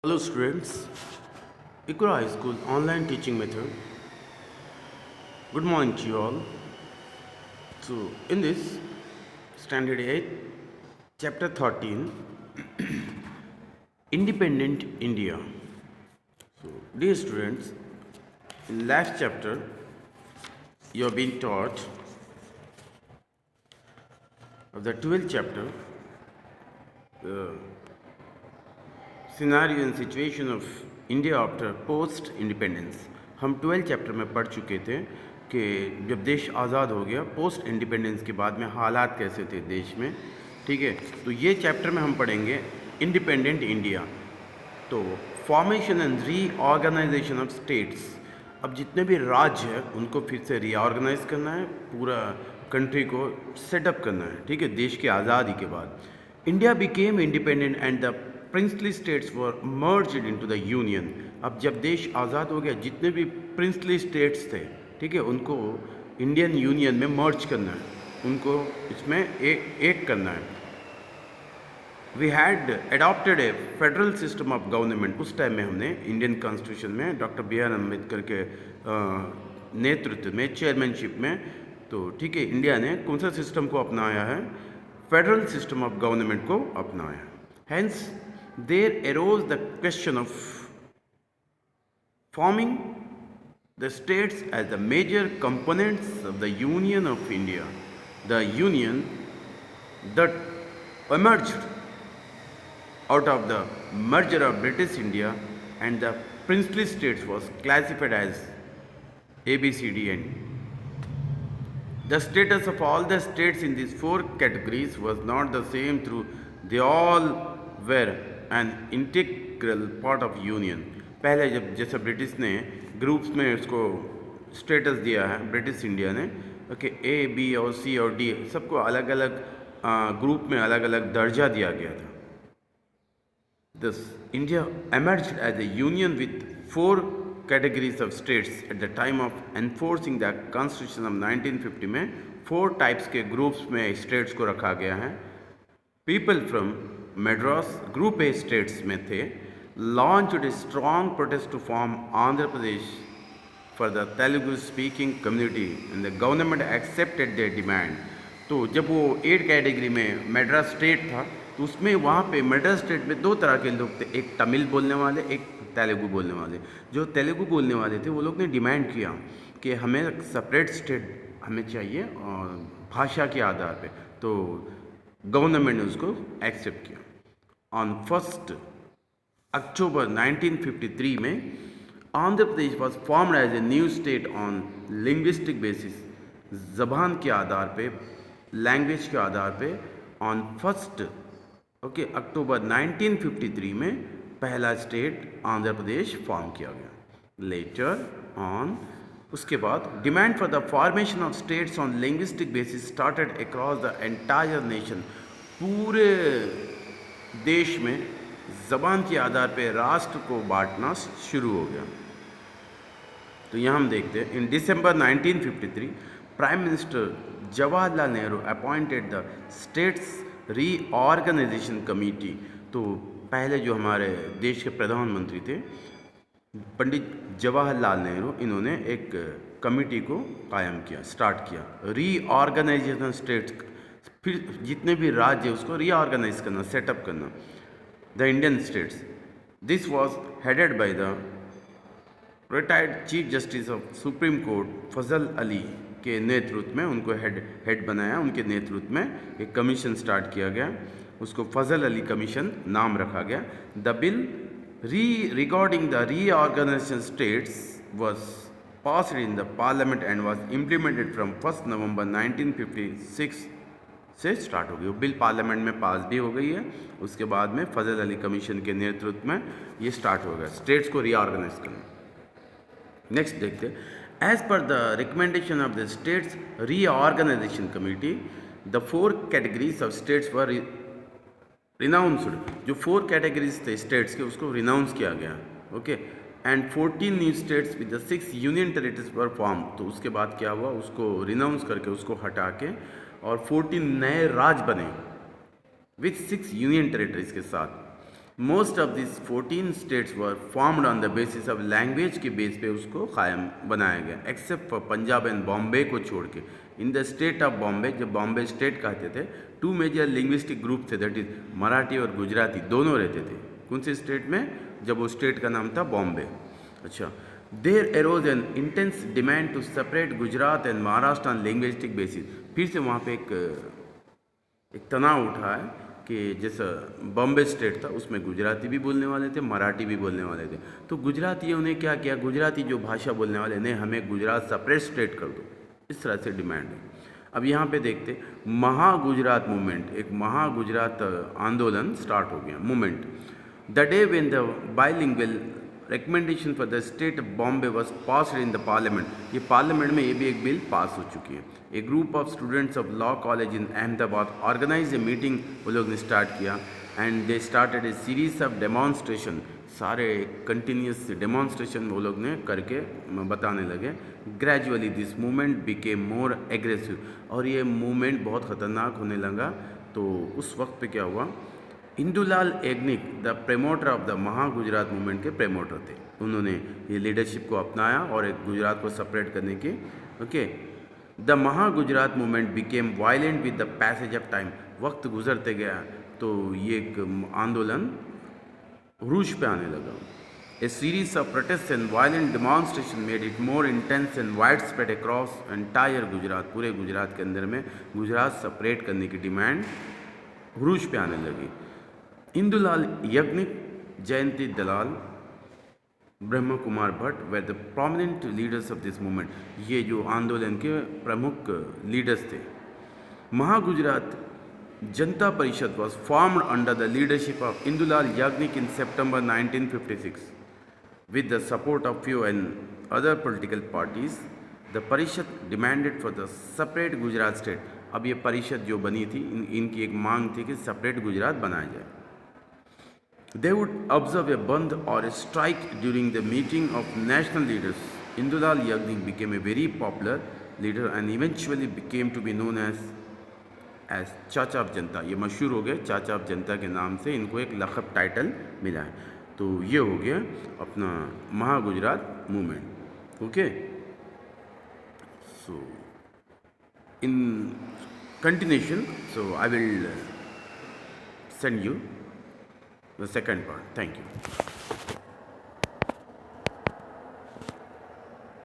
Hello students, Ikura High School online teaching method. Good morning to you all. So in this standard 8 chapter 13 Independent India. So dear students, in last chapter you have been taught of the 12th chapter the scenario and situation of India after post independence. हम 12 chapter में पढ़ चुके थे कि जब देश आज़ाद हो गया पोस्ट इंडिपेंडेंस के बाद में हालात कैसे थे देश में. ठीक है, तो ये चैप्टर में हम पढ़ेंगे इंडिपेंडेंट इंडिया. तो formation and reorganisation of states. अब जितने भी राज्य हैं उनको फिर से रीऑर्गेनाइज करना है, पूरा कंट्री को सेटअप करना है. ठीक है, देश की आज़ादी के बाद India became independent and the princely states were merged into the union. अब जब देश आज़ाद हो गया जितने भी प्रिंसली स्टेट्स थे, ठीक है, उनको इंडियन यूनियन में मर्ज करना है, उनको इसमें एक करना है. We had adopted a federal system of government. उस टाइम में हमने इंडियन कॉन्स्टिट्यूशन में डॉक्टर बी आर अम्बेडकर के नेतृत्व में चेयरमैनशिप में, तो ठीक है, इंडिया ने कौन सा सिस्टम को अपनाया है? फेडरल सिस्टम ऑफ गवर्नमेंट को अपनाया. Hence there arose the question of forming the states as the major components of the Union of India. The union that emerged out of the merger of British India and the princely states was classified as A, B, C, D, and the status of all the states in these four categories was not the same through they all were an integral part of union. पहले जब जैसे British ने groups में उसको status दिया है, British India ने, okay, ए, B और सी और डी सबको अलग अलग ग्रुप में अलग अलग दर्जा दिया गया था. This India emerged as a union with four categories of states at the time of enforcing the constitution of 1950. में 4 टाइप्स के ग्रुप्स में स्टेट्स को रखा गया है. People from Madras Group A states में थे, launched a strong protest to form Andhra Pradesh for the Telugu speaking community and the government accepted their demand. तो जब वो 8 कैटेगरी में मद्रास स्टेट था तो उसमें वहाँ पे मद्रास स्टेट में 2 तरह के लोग थे, एक तमिल बोलने वाले, एक तेलुगु बोलने वाले. जो तेलुगु बोलने वाले थे वो लोग ने डिमांड किया कि हमें सेपरेट स्टेट हमें चाहिए और भाषा के आधार पे. तो गवर्नमेंट ने उसको एक्सेप्ट किया. On 1st October 1953 में Andhra Pradesh was formed as a new state on linguistic basis. ज़बान के आधार पे, लैंग्वेज के आधार पे on 1st अक्टूबर 1953 में पहला स्टेट आंध्र प्रदेश फॉर्म किया गया. लेटर ऑन उसके बाद demand for the formation of states on linguistic basis started across the entire nation. पूरे देश में ज़बान के आधार पर राष्ट्र को बांटना शुरू हो गया. तो यहाँ हम देखते हैं in December 1953 prime minister Jawaharlal Nehru appointed the states reorganisation committee. तो पहले जो हमारे देश के प्रधानमंत्री थे पंडित जवाहरलाल नेहरू, इन्होंने एक कमेटी को कायम किया, स्टार्ट किया. रीऑर्गेनाइजेशन स्टेट्स, फिर जितने भी राज्य उसको रीऑर्गेनाइज करना, सेटअप करना. The Indian states, this was headed by the retired chief justice of supreme court Fazal Ali के नेतृत्व में, उनको हेड बनाया. उनके नेतृत्व में एक कमीशन स्टार्ट किया गया, उसको फजल अली कमीशन नाम रखा गया. The bill regarding the reorganization states was passed in the parliament and was implemented from 1st November 1956 से स्टार्ट हो गई. वो बिल पार्लियामेंट में पास भी हो गई है. उसके बाद में फजल अली कमीशन के नेतृत्व में ये स्टार्ट हो गया स्टेट्स को रीऑर्गेनाइज करना. नेक्स्ट देखते हैं. As per the recommendation of the states reorganisation committee the 4 categories of states were renounced. जो 4 कैटेगरीज थे स्टेट्स के उसको रिनाउंस किया गया. Okay, and 14 new states with the 6 union territories were form. तो उसके बाद क्या हुआ, उसको रिनाउंस करके उसको हटा के और 14 नए राज्य बने विथ 6 यूनियन टेरिटरीज के साथ. Most of this 14 states were formed on the basis of language के बेस पे उसको कायम बनाया गया, except for Punjab and Bombay को छोड़ के। In the state of Bombay, जब बॉम्बे स्टेट कहते थे, टू मेजर लिंग्विस्टिक ग्रुप थे, दैट इज मराठी और गुजराती दोनों रहते थे। कौन से स्टेट में? जब वो स्टेट का नाम था बॉम्बे। अच्छा, there arose an intense demand to separate Gujarat and Maharashtra on linguistic basis. फिर से वहाँ पे एक तनाव उठा है कि जैसा बॉम्बे स्टेट था उसमें गुजराती भी बोलने वाले थे, मराठी भी बोलने वाले थे। तो गुजरातियों ने क्या किया, गुजराती जो भाषा बोलने वाले ने, हमें गुजरात सेपरेट स्टेट कर दो, इस तरह से डिमांड है। अब यहाँ पे देखते महागुजरात मूवमेंट, एक महागुजरात आंदोलन स्टार्ट हो गया, movement. The day when the bilingual recommendation for the state of Bombay was passed in the parliament, ये पार्लियामेंट में ये भी एक बिल पास हो चुकी है। A group of students of law college in Ahmedabad organise a meeting, वो लोग ने स्टार्ट किया, and they started a series of demonstration, सारे कंटिन्यूस डेमॉन्स्ट्रेशन वो लोग ने करके बताने लगे। Gradually this movement became more aggressive, और ये मूवमेंट बहुत ख़तरनाक होने लगा। तो उस वक्त पे क्या हुआ, Indulal Yagnik the promoter of the Mahagujarat movement के प्रमोटर थे, उन्होंने ये लीडरशिप को अपनाया और एक गुजरात को सेपरेट करने की। Okay, the Mahagujarat movement became violent with the passage of time, वक्त गुजरते गया तो ये एक आंदोलन रूज पे आने लगा। A series of protest and violent demonstration made it more intense and wide spread across entire Gujarat, पूरे गुजरात के अंदर में गुजरात सेपरेट करने की डिमांड रूज पे आने लगी। इंदुलाल याग्निक, जयंती दलाल, ब्रह्म Kumar Bhatt way the prominent leaders of this movement, ये जो आंदोलन के प्रमुख लीडर्स थे। महागुजरात जनता परिषद was formed under the leadership of Indulal Yagnik in September 1956 with the support of few and other political parties. The परिषद demanded for the separate Gujarat state. अब ये परिषद जो बनी थी, इनकी एक मांग थी कि सेपरेट गुजरात बनाया जाए। They would observe a bandh or a strike during the meeting of national leaders. Indulal Yagnik became a very popular leader and eventually became to be known as चाचा ऑफ जनता। ये मशहूर हो गए चाचा ऑफ जनता के नाम से, इनको एक लक़ब टाइटल मिला है। तो ये हो गया अपना Mahagujarat movement. Okay, so in continuation, so I will send you the second part. Thank you.